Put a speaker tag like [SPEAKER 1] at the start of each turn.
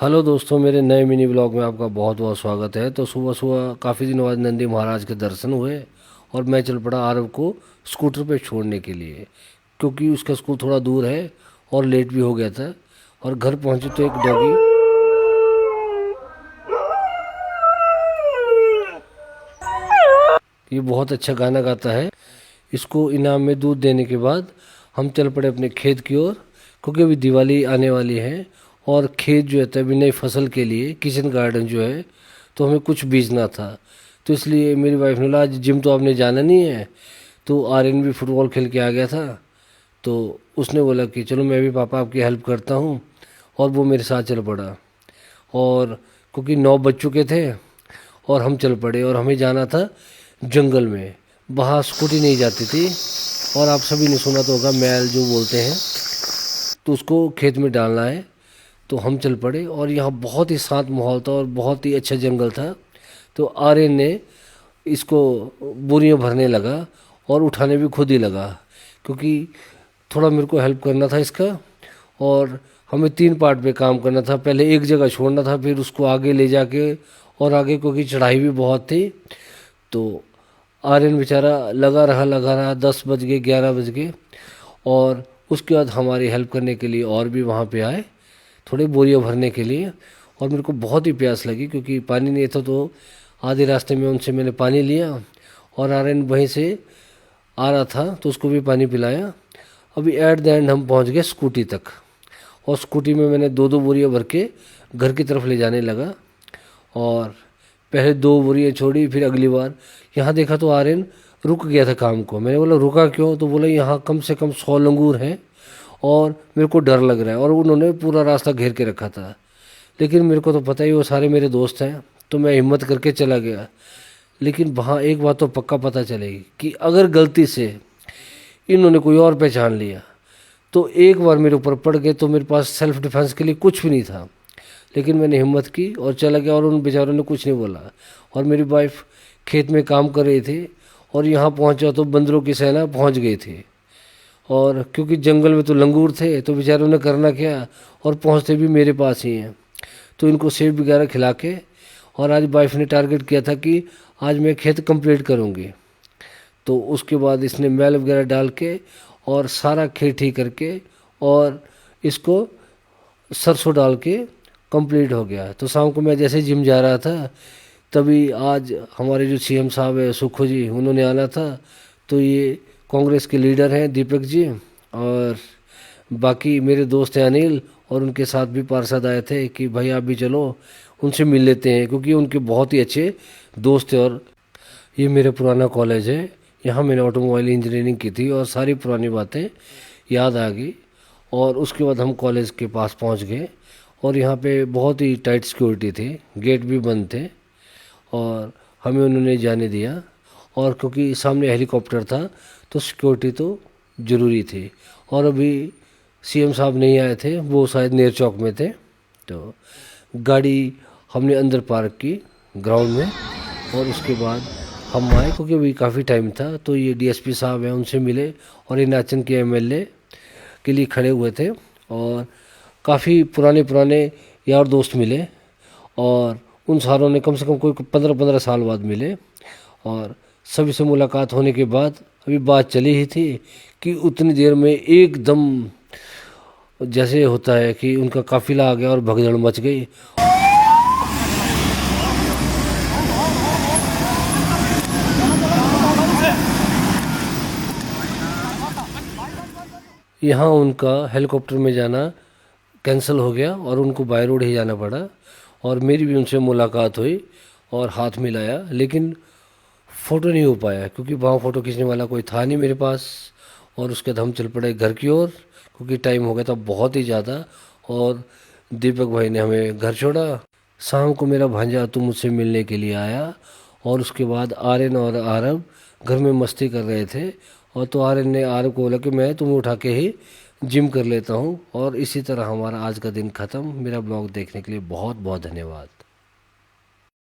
[SPEAKER 1] Hello दोस्तों, मेरे नए मिनी ब्लॉग में आपका बहुत बहुत स्वागत है। तो सुबह सुबह काफ़ी दिनों बाद नंदी महाराज के दर्शन हुए और मैं चल पड़ा आरव को स्कूटर पे छोड़ने के लिए, क्योंकि उसका स्कूल थोड़ा दूर है और लेट भी हो गया था। और घर पहुंचे तो एक डॉगी ये बहुत अच्छा गाना गाता है। इसको इनाम में दूध देने के बाद हम चल पड़े अपने खेत की ओर, क्योंकि अभी दिवाली आने वाली है और खेत जो है अभी नई फसल के लिए किचन गार्डन जो है तो हमें कुछ बीजना था। तो इसलिए मेरी वाइफ ने बोला आज जिम तो आपने जाना नहीं है। तो आर्यन भी फुटबॉल खेल के आ गया था, तो उसने बोला कि चलो मैं भी पापा आपकी हेल्प करता हूँ, और वो मेरे साथ चल पड़ा। और क्योंकि 9 बज चुके थे और हम चल पड़े और हमें जाना था जंगल में। वहाँ स्कूटी नहीं जाती थी और आप सभी ने सुना तो होगा मैल जो बोलते हैं, तो उसको खेत में डालना है। तो हम चल पड़े और यहाँ बहुत ही शांत माहौल था और बहुत ही अच्छा जंगल था। तो आर्यन ने इसको बोरियां भरने लगा और उठाने भी खुद ही लगा, क्योंकि थोड़ा मेरे को हेल्प करना था इसका। और हमें 3 पार्ट पे काम करना था, पहले एक जगह छोड़ना था, फिर उसको आगे ले जाके, और आगे क्योंकि चढ़ाई भी बहुत थी। तो आर्यन बेचारा लगा रहा 10 बज गए 11 बज गए। और उसके बाद हमारी हेल्प करने के लिए और भी वहाँ पे आए थोड़े बोरियां भरने के लिए। और मेरे को बहुत ही प्यास लगी क्योंकि पानी नहीं था, तो आधे रास्ते में उनसे मैंने पानी लिया और आर्यन वहीं से आ रहा था तो उसको भी पानी पिलाया। अभी एट द एंड हम पहुंच गए स्कूटी तक, और स्कूटी में मैंने 2-2 बोरियां भर के घर की तरफ ले जाने लगा। और पहले 2 बोरियां छोड़ी, फिर अगली बार यहाँ देखा तो आर्यन रुक गया था काम को। मैंने बोला रुका क्यों? तो बोला यहाँ कम से कम 100 लंगूर हैं और मेरे को डर लग रहा है। और उन्होंने पूरा रास्ता घेर के रखा था, लेकिन मेरे को तो पता ही वो सारे मेरे दोस्त हैं, तो मैं हिम्मत करके चला गया। लेकिन वहाँ एक बात तो पक्का पता चलेगी कि अगर गलती से इन्होंने कोई और पहचान लिया तो एक बार मेरे ऊपर पड़ गए तो मेरे पास सेल्फ डिफेंस के लिए कुछ भी नहीं था। लेकिन मैंने हिम्मत की और चला गया और उन बेचारों ने कुछ नहीं बोला। और मेरी वाइफ खेत में काम कर रही थी और यहाँ पहुँचा तो बंदरों की सेना पहुँच गई थी। और क्योंकि जंगल में तो लंगूर थे तो बेचारों ने करना क्या, और पहुँचते भी मेरे पास ही हैं। तो इनको सेब वगैरह खिला के, और आज वाइफ ने टारगेट किया था कि आज मैं खेत कंप्लीट करूँगी। तो उसके बाद इसने मैल वगैरह डाल के और सारा खेत ठीक करके और इसको सरसों डाल के कंप्लीट हो गया। तो शाम को मैं जैसे जिम जा रहा था तभी आज हमारे जो सीएम साहब है सुखो जी, उन्होंने आना था। तो ये कांग्रेस के लीडर हैं दीपक जी, और बाकी मेरे दोस्त हैं अनिल, और उनके साथ भी पार्षद आए थे कि भाई आप भी चलो उनसे मिल लेते हैं, क्योंकि उनके बहुत ही अच्छे दोस्त थे। और ये मेरा पुराना कॉलेज है, यहाँ मैंने ऑटोमोबाइल इंजीनियरिंग की थी और सारी पुरानी बातें याद आ गई। और उसके बाद हम कॉलेज के पास पहुँच गए और यहाँ पे बहुत ही टाइट सिक्योरिटी थी, गेट भी बंद थे और हमें उन्होंने जाने दिया। और क्योंकि सामने हेलीकॉप्टर था तो सिक्योरिटी तो ज़रूरी थी। और अभी सीएम साहब नहीं आए थे, वो शायद नेर चौक में थे। तो गाड़ी हमने अंदर पार्क की ग्राउंड में, और उसके बाद हम आए क्योंकि अभी काफ़ी टाइम था। तो ये डीएसपी साहब हैं, उनसे मिले, और ये नाचन के एमएलए के लिए खड़े हुए थे। और काफ़ी पुराने पुराने यार दोस्त मिले, और उन सारों ने कम से कम कोई 15-15 साल बाद मिले। और सभी से मुलाकात होने के बाद अभी बात चली ही थी कि उतनी देर में एकदम जैसे होता है कि उनका काफिला आ गया और भगदड़ मच गई। यहाँ उनका हेलीकॉप्टर में जाना कैंसिल हो गया और उनको बाय रोड ही जाना पड़ा। और मेरी भी उनसे मुलाकात हुई और हाथ मिलाया, लेकिन फ़ोटो नहीं हो पाया क्योंकि वहाँ फ़ोटो खींचने वाला कोई था नहीं मेरे पास। और उसके बाद हम चल पड़े घर की ओर, क्योंकि टाइम हो गया था बहुत ही ज़्यादा। और दीपक भाई ने हमें घर छोड़ा। शाम को मेरा भांजा तो मुझसे मिलने के लिए आया, और उसके बाद आर्यन और आरव घर में मस्ती कर रहे थे। और तो आर्यन ने आरव को बोला कि मैं तुम्हें उठा के ही जिम कर लेता हूँ। और इसी तरह हमारा आज का दिन ख़त्म। मेरा ब्लॉग देखने के लिए बहुत बहुत धन्यवाद।